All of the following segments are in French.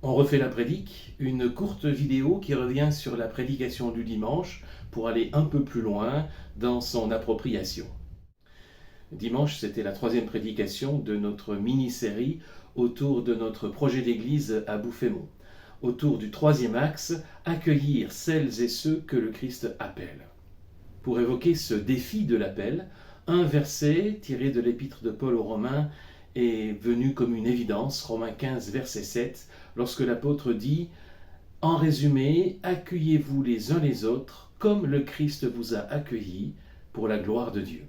On refait la prédique, une courte vidéo qui revient sur la prédication du dimanche pour aller un peu plus loin dans son appropriation. Dimanche, c'était la troisième prédication de notre mini-série autour de notre projet d'église à Bouffémont, autour du troisième axe, accueillir celles et ceux que le Christ appelle. Pour évoquer ce défi de l'appel, un verset tiré de l'épître de Paul aux Romains est venu comme une évidence, Romains 15, verset 7, lorsque l'apôtre dit « En résumé, accueillez-vous les uns les autres comme le Christ vous a accueillis pour la gloire de Dieu. »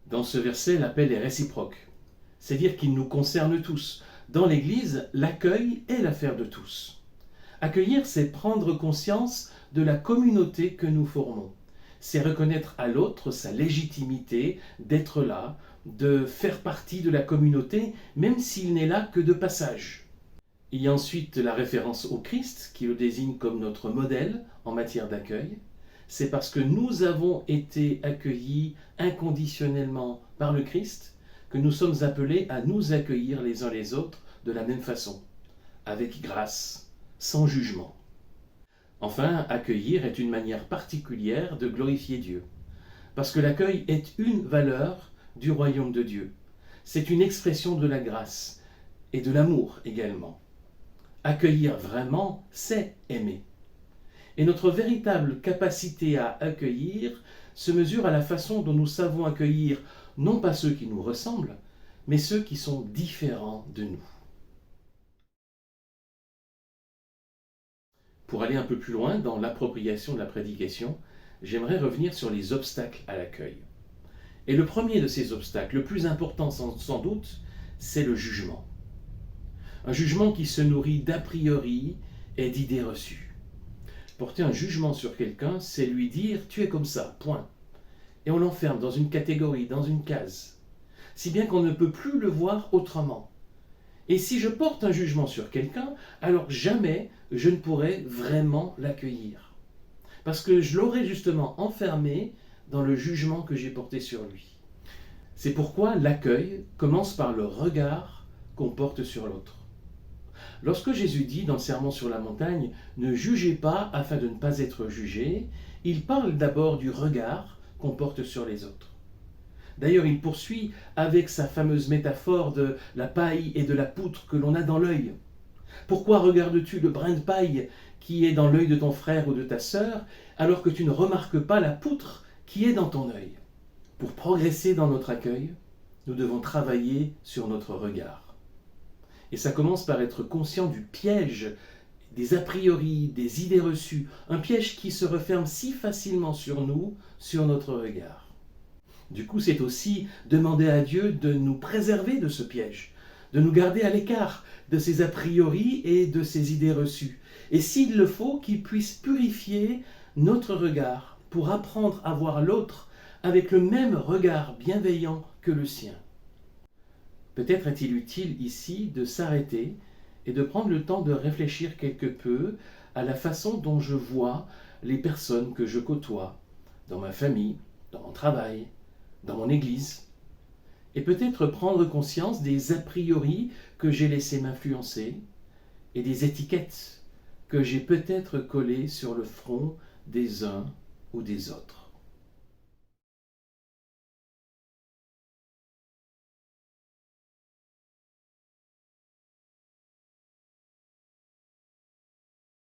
Dans ce verset, l'appel est réciproque, c'est-à-dire qu'il nous concerne tous. Dans l'Église, l'accueil est l'affaire de tous. Accueillir, c'est prendre conscience de la communauté que nous formons. C'est reconnaître à l'autre sa légitimité d'être là, de faire partie de la communauté, même s'il n'est là que de passage. Il y a ensuite la référence au Christ, qui le désigne comme notre modèle en matière d'accueil. C'est parce que nous avons été accueillis inconditionnellement par le Christ que nous sommes appelés à nous accueillir les uns les autres de la même façon, avec grâce, sans jugement. Enfin, accueillir est une manière particulière de glorifier Dieu, parce que l'accueil est une valeur du royaume de Dieu. C'est une expression de la grâce et de l'amour également. Accueillir vraiment, c'est aimer. Et notre véritable capacité à accueillir se mesure à la façon dont nous savons accueillir non pas ceux qui nous ressemblent, mais ceux qui sont différents de nous. Pour aller un peu plus loin dans l'appropriation de la prédication, j'aimerais revenir sur les obstacles à l'accueil. Et le premier de ces obstacles, le plus important sans doute, c'est le jugement. Un jugement qui se nourrit d'a priori et d'idées reçues. Porter un jugement sur quelqu'un, c'est lui dire « tu es comme ça, point ». Et on l'enferme dans une catégorie, dans une case, si bien qu'on ne peut plus le voir autrement. Et si je porte un jugement sur quelqu'un, alors jamais je ne pourrai vraiment l'accueillir. Parce que je l'aurai justement enfermé dans le jugement que j'ai porté sur lui. C'est pourquoi l'accueil commence par le regard qu'on porte sur l'autre. Lorsque Jésus dit dans le Sermon sur la montagne « Ne jugez pas afin de ne pas être jugés », il parle d'abord du regard qu'on porte sur les autres. D'ailleurs, il poursuit avec sa fameuse métaphore de la paille et de la poutre que l'on a dans l'œil. Pourquoi regardes-tu le brin de paille qui est dans l'œil de ton frère ou de ta sœur, alors que tu ne remarques pas la poutre qui est dans ton œil? Pour progresser dans notre accueil, nous devons travailler sur notre regard. Et ça commence par être conscient du piège, des a priori, des idées reçues, un piège qui se referme si facilement sur nous, sur notre regard. Du coup, c'est aussi demander à Dieu de nous préserver de ce piège, de nous garder à l'écart de ces a priori et de ces idées reçues. Et s'il le faut, qu'il puisse purifier notre regard pour apprendre à voir l'autre avec le même regard bienveillant que le sien. Peut-être est-il utile ici de s'arrêter et de prendre le temps de réfléchir quelque peu à la façon dont je vois les personnes que je côtoie, dans ma famille, dans mon travail, dans mon église, et peut-être prendre conscience des a priori que j'ai laissé m'influencer et des étiquettes que j'ai peut-être collées sur le front des uns ou des autres.